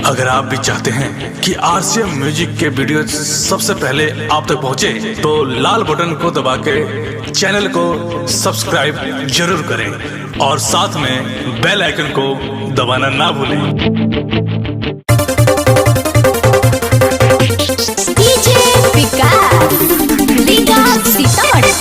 अगर आप भी चाहते हैं कि आरसीएम म्यूजिक के वीडियो सबसे पहले आप तक पहुंचे, तो लाल बटन को दबा के चैनल को सब्सक्राइब जरूर करें और साथ में बेल आइकन को दबाना ना भूलें। डीजे विकास लीगा सीतामढ़ी।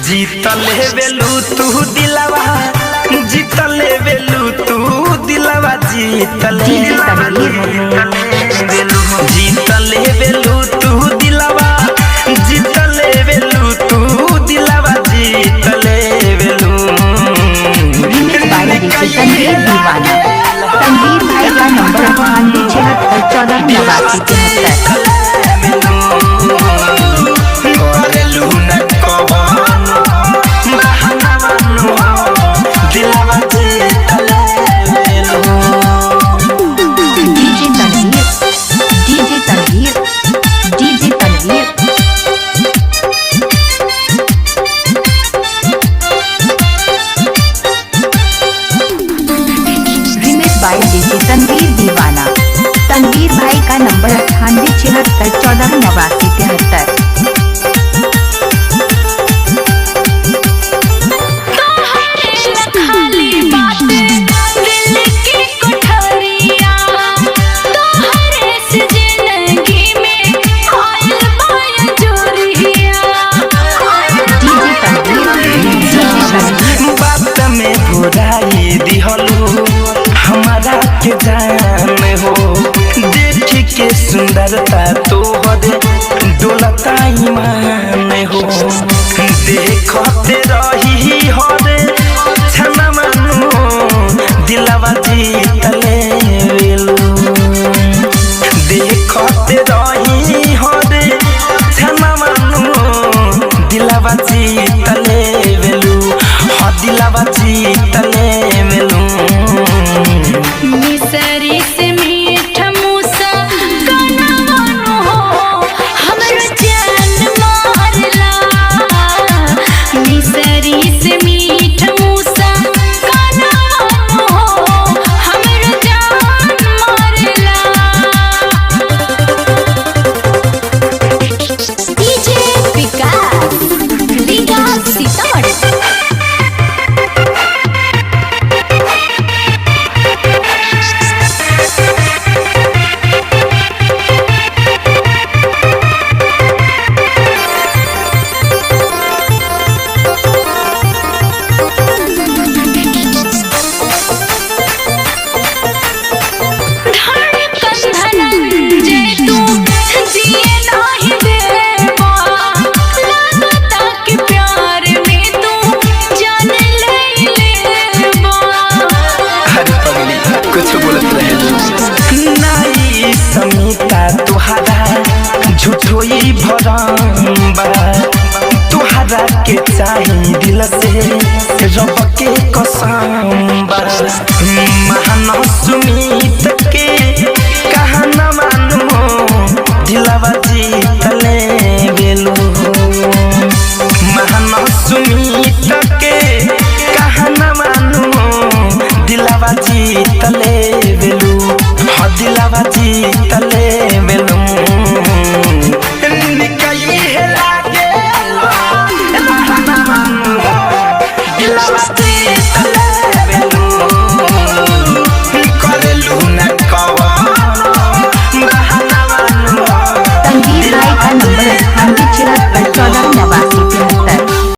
जीतले वेलू तू दिलवा, जीतले वेलू तू दिलवा, जीतले वेलू तू दिलवा, जीतले वेलू तू दिलवा, जीतले वेलू। तनवीर भाई का नंबर 9876148973। तनवीर भाई का नंबर 9876148973। बात में बुराई दिहलू हमारा के जान हो, देख के सुंदरता तोहर डोलता ईमान हो, देखते रही हरे छना मानो दिलवा जीतले वेलू, देखते रही हरे छना मानो दिलवा जीतले वेलू, दिलवा जीतले वेलू। मिसरी से मीठा मूसा कनवानो हो हमरा जान मारला, मिसरी से मीठा मूसा कनवानो हो हमरा जान मारला। डीजे विकास लीगा सीतामढ़ी। समीता तुहारा झूठोई भरम्बा, तुहारा के चाही दिल से रब के कसम बा, महान सुमित के